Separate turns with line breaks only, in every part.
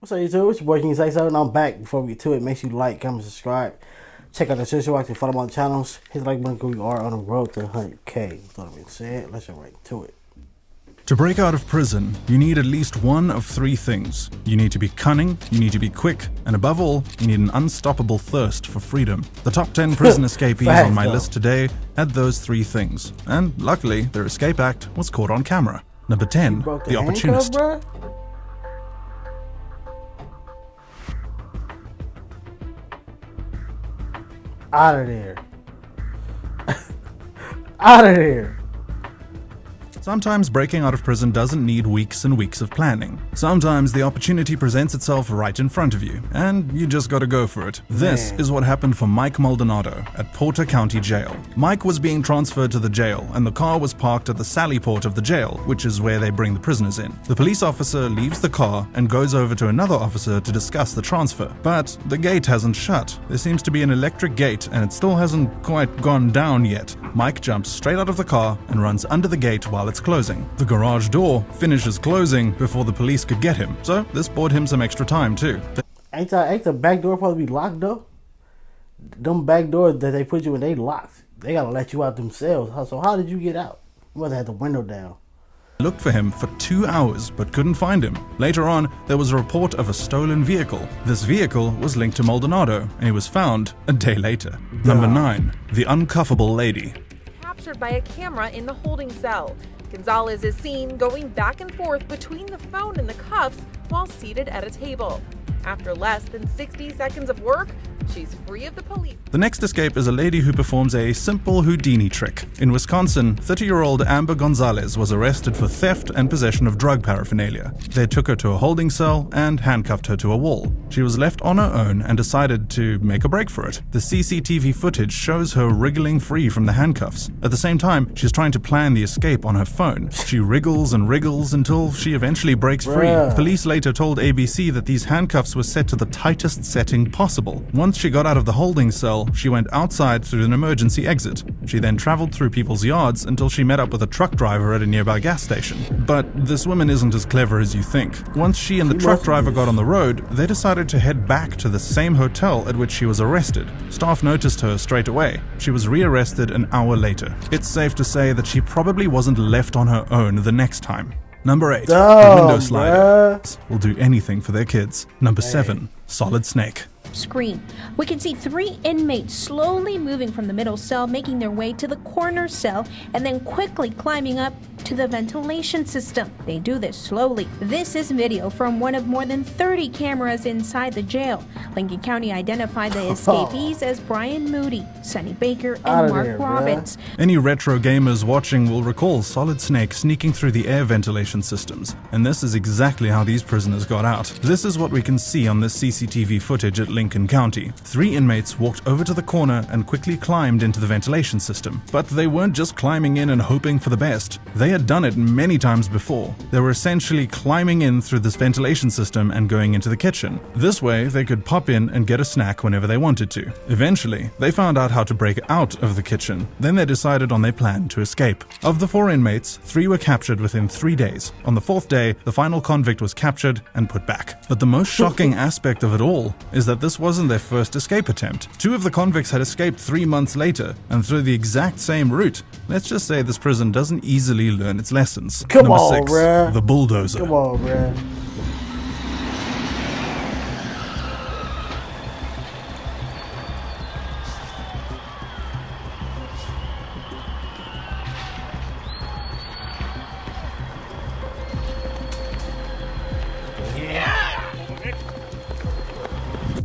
What's up, YouTube? It's your boy King Say So, and I'm back. Before we get to it, make sure you like, comment, subscribe. Check out the social box and follow my channels. Hit the like button because we are on the road to 100K. With that being said, let's get right to it.
To break out of prison, you need at least one of three things. You need to be cunning, you need to be quick, and above all, you need an unstoppable thirst for freedom. The top 10 prison escapees on my list today had those three things. And luckily, their escape act was caught on camera. Number 10, The Opportunist.
Handcuff, out of there. Out of there.
Sometimes breaking out of prison doesn't need weeks and weeks of planning. Sometimes the opportunity presents itself right in front of you, and you just gotta go for it. This is what happened for Mike Maldonado at Porter County Jail. Mike was being transferred to the jail, and the car was parked at the sally port of the jail, which is where they bring the prisoners in. The police officer leaves the car and goes over to another officer to discuss the transfer. But the gate hasn't shut. There seems to be an electric gate, and it still hasn't quite gone down yet. Mike jumps straight out of the car and runs under the gate while it's closing. The garage door finishes closing before the police could get him, so this bought him some extra time too.
Ain't the back door supposed to be locked though? Them back doors that they put you in, they locked. They gotta let you out themselves. So how did you get out? You must have had the window down.
Looked for him for 2 hours but couldn't find him. Later on, there was a report of a stolen vehicle. This vehicle was linked to Maldonado, and he was found a day later. Number 9, The Uncuffable Lady.
Captured by a camera in the holding cell. Gonzalez is seen going back and forth between the phone and the cuffs while seated at a table. After less than 60 seconds of work, she's free of the police.
The next escape is a lady who performs a simple Houdini trick. In Wisconsin, 30-year-old Amber Gonzalez was arrested for theft and possession of drug paraphernalia. They took her to a holding cell and handcuffed her to a wall. She was left on her own and decided to make a break for it. The CCTV footage shows her wriggling free from the handcuffs. At the same time, she's trying to plan the escape on her phone. She wriggles and wriggles until she eventually breaks free. Police later told ABC that these handcuffs were set to the tightest setting possible. Once she got out of the holding cell, she went outside through an emergency exit. She then traveled through people's yards until she met up with a truck driver at a nearby gas station. But this woman isn't as clever as you think. Once she and the truck driver got on the road, they decided to head back to the same hotel at which she was arrested. Staff noticed her straight away. She was rearrested an hour later. It's safe to say that she probably wasn't left on her own the next time. Number 8, The Window Slider. Will do anything for their kids. Number 7, Solid Snake.
Screen. We can see 3 inmates slowly moving from the middle cell, making their way to the corner cell, and then quickly climbing up to the ventilation system. They do this slowly. This is video from one of more than 30 cameras inside the jail. Lincoln County identified the escapees as Brian Moody, Sonny Baker, and Mark Robbins.
Any retro gamers watching will recall Solid Snake sneaking through the air ventilation systems, and this is exactly how these prisoners got out. This is what we can see on this CCTV footage at Lincoln County. 3 inmates walked over to the corner and quickly climbed into the ventilation system. But they weren't just climbing in and hoping for the best. They had done it many times before. They were essentially climbing in through this ventilation system and going into the kitchen. This way, they could pop in and get a snack whenever they wanted to. Eventually, they found out how to break out of the kitchen. Then they decided on their plan to escape. Of the 4 inmates, 3 were captured within 3 days. On the 4th day, the final convict was captured and put back. But the most shocking aspect of it all is that this wasn't their first escape attempt. 2 of the convicts had escaped 3 months later, and through the exact same route. Let's just say this prison doesn't easily learn its lessons. Number 6, The Bulldozer.
Come on, bruh.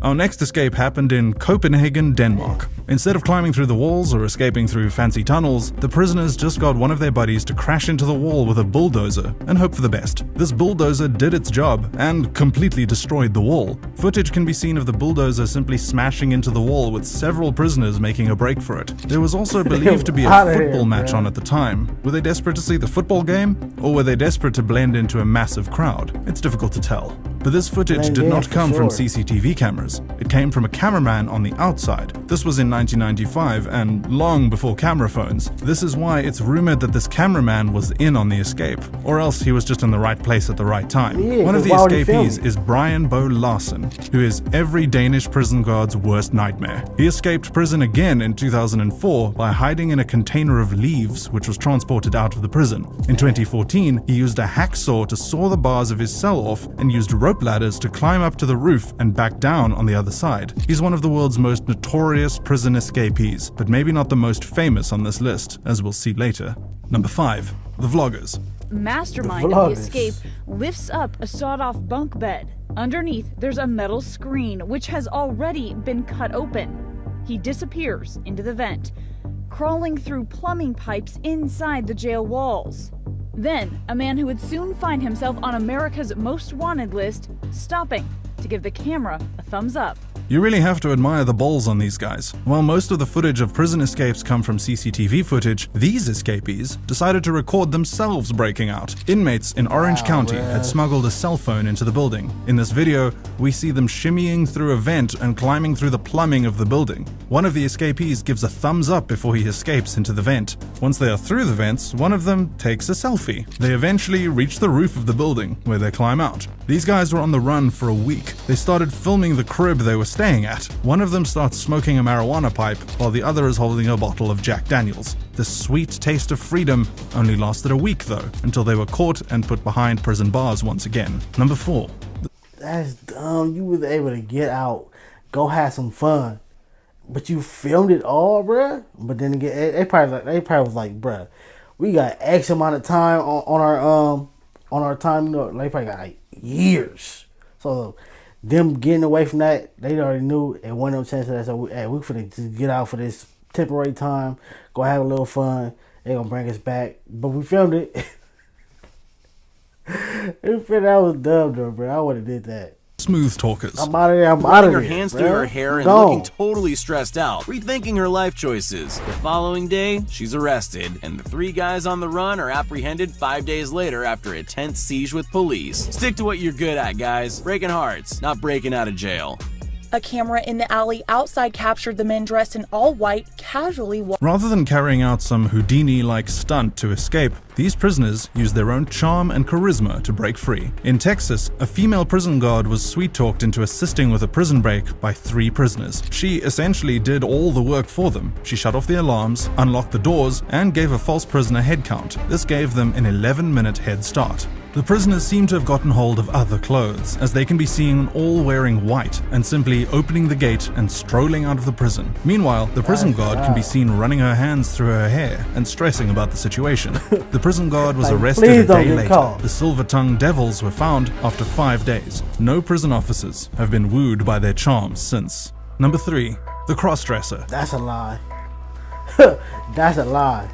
Our next escape happened in Copenhagen, Denmark. Instead of climbing through the walls or escaping through fancy tunnels, the prisoners just got one of their buddies to crash into the wall with a bulldozer and hope for the best. This bulldozer did its job and completely destroyed the wall. Footage can be seen of the bulldozer simply smashing into the wall with several prisoners making a break for it. There was also believed to be a football match on at the time. Were they desperate to see the football game, or were they desperate to blend into a massive crowd? It's difficult to tell. But this footage did not come from CCTV cameras. cameras. It came from a cameraman on the outside. This was in 1995 and long before camera phones. This is why it's rumored that this cameraman was in on the escape, or else he was just in the right place at the right time.
Yeah,
One of the
why would he film
escapees
it?
is Brian Bo Larson, who is every Danish prison guard's worst nightmare. He escaped prison again in 2004 by hiding in a container of leaves which was transported out of the prison. In 2014, he used a hacksaw to saw the bars of his cell off and used rope ladders to climb up to the roof and back down on the other side. He's one of the world's most notorious prison escapees, but maybe not the most famous on this list, as we'll see later. Number 5. The Vloggers.
Mastermind
The
of the
Vloggers.
escape lifts up a sawed-off bunk bed. Underneath, there's a metal screen which has already been cut open. He disappears into the vent, crawling through plumbing pipes inside the jail walls. Then, a man who would soon find himself on America's Most Wanted list, stopping to give the camera a thumbs up.
You really have to admire the balls on these guys. While most of the footage of prison escapes come from CCTV footage, these escapees decided to record themselves breaking out. Inmates in Orange County had smuggled a cell phone into the building. In this video, we see them shimmying through a vent and climbing through the plumbing of the building. One of the escapees gives a thumbs up before he escapes into the vent. Once they are through the vents, one of them takes a selfie. They eventually reach the roof of the building, where they climb out. These guys were on the run for a week. They started filming the crib they were staying at. One of them starts smoking a marijuana pipe, while the other is holding a bottle of Jack Daniels. This sweet taste of freedom only lasted a week though, until they were caught and put behind prison bars once again. Number 4.
That's dumb. You was able to get out, go have some fun, but you filmed it all, bruh. But then again, they probably was like, bruh, we got X amount of time on our time. You know, they probably got like years. So them getting away from that, they already knew it wasn't no chance of that. So we finna just get out for this temporary time, go have a little fun. They gonna bring us back, but we filmed it. That was dumb though, bro. I would have did that.
Smooth talkers.
I'm out of there. I'm out
Running
of
her
there.
hands
bruh.
through her hair and
Gone.
looking totally stressed out, rethinking her life choices. The following day, she's arrested, and the 3 guys on the run are apprehended 5 days later after a tense siege with police. Stick to what you're good at, guys. Breaking hearts, not breaking out of jail.
A camera in the alley outside captured the men dressed in all white casually walking.
Rather than carrying out some Houdini-like stunt to escape, these prisoners used their own charm and charisma to break free. In Texas, a female prison guard was sweet-talked into assisting with a prison break by 3 prisoners. She essentially did all the work for them. She shut off the alarms, unlocked the doors, and gave a false prisoner head count. This gave them an 11-minute head start. The prisoners seem to have gotten hold of other clothes, as they can be seen all wearing white and simply opening the gate and strolling out of the prison. Meanwhile, the prison guard can be seen running her hands through her hair and stressing about the situation. The prison guard was
Like,
arrested
please
a
don't
day
get
later.
caught.
The silver-tongued devils were found after 5 days. No prison officers have been wooed by their charms since. Number 3. The crossdresser.
That's a lie. That's a lie.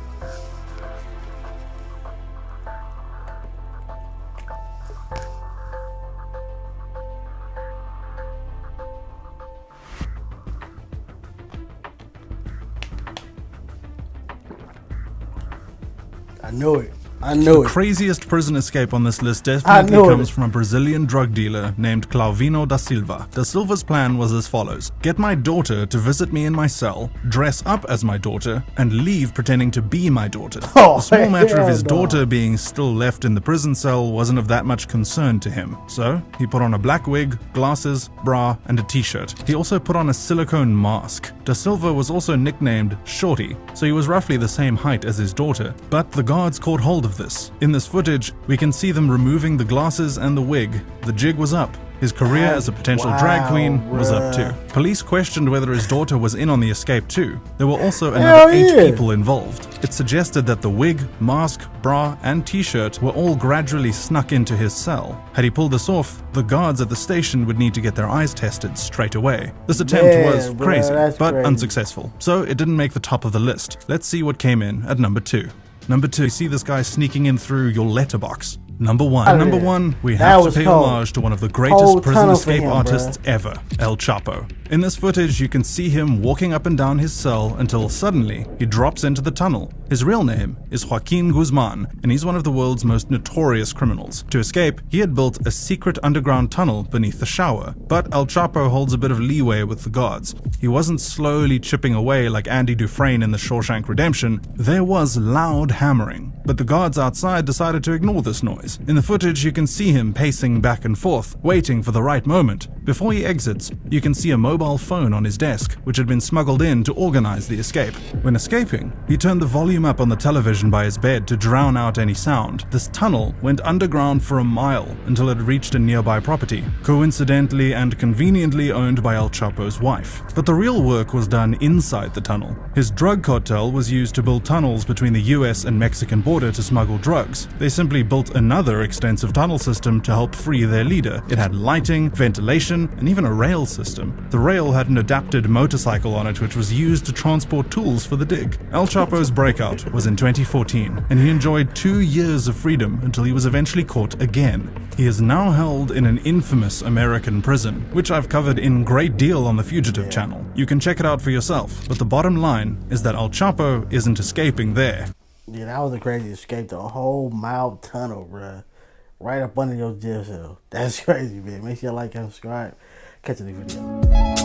I knew it. I knew it.
Craziest prison escape on this list
I
definitely
knew
comes
it.
from a Brazilian drug dealer named Clauvino da Silva. Da Silva's plan was as follows: get my daughter to visit me in my cell, dress up as my daughter, and leave pretending to be my daughter.
Oh,
the small matter of
hell
his
no.
daughter being still left in the prison cell wasn't of that much concern to him. So he put on a black wig, glasses, bra, and a t-shirt. He also put on a silicone mask. Da Silva was also nicknamed Shorty, so he was roughly the same height as his daughter. But the guards caught hold of this. In this footage, we can see them removing the glasses and the wig. The jig was up. His career as a potential drag queen was up too. Police questioned whether his daughter was in on the escape too. There were also another 8 people involved. It suggested that the wig, mask, bra, and t-shirt were all gradually snuck into his cell. Had he pulled this off, the guards at the station would need to get their eyes tested straight away. This attempt was
bruh,
crazy,
that's
but
crazy.
unsuccessful, so it didn't make the top of the list. Let's see what came in at number 2. Number 2, you see this guy sneaking in through your letterbox. Number one.
Oh,
At number
yeah.
one, we
That
have to
was
pay
cold.
homage to one of the greatest
Cold
prison
tunnel for
escape
him,
artists
bruh.
ever, El Chapo. In this footage, you can see him walking up and down his cell until suddenly he drops into the tunnel. His real name is Joaquin Guzman, and he's one of the world's most notorious criminals. To escape, he had built a secret underground tunnel beneath the shower, but El Chapo holds a bit of leeway with the guards. He wasn't slowly chipping away like Andy Dufresne in The Shawshank Redemption. There was loud hammering, but the guards outside decided to ignore this noise. In the footage, you can see him pacing back and forth, waiting for the right moment. Before he exits, you can see a mobile phone on his desk, which had been smuggled in to organize the escape. When escaping, he turned the volume up on the television by his bed to drown out any sound. This tunnel went underground for a mile until it reached a nearby property, coincidentally and conveniently owned by El Chapo's wife. But the real work was done inside the tunnel. His drug cartel was used to build tunnels between the US and Mexican border to smuggle drugs. They simply built another extensive tunnel system to help free their leader. It had lighting, ventilation, and even a rail system. The rail had an adapted motorcycle on it which was used to transport tools for the dig. El Chapo's breakout was in 2014, and he enjoyed 2 years of freedom until he was eventually caught again. He is now held in an infamous American prison, which I've covered in great deal on the Fugitive channel. You can check it out for yourself, but the bottom line is that El Chapo isn't escaping there.
Yeah, that was a crazy escape. The whole mile tunnel, bruh. Right up under your jail cell. That's crazy, man. Make sure you like and subscribe. Catch you in the video.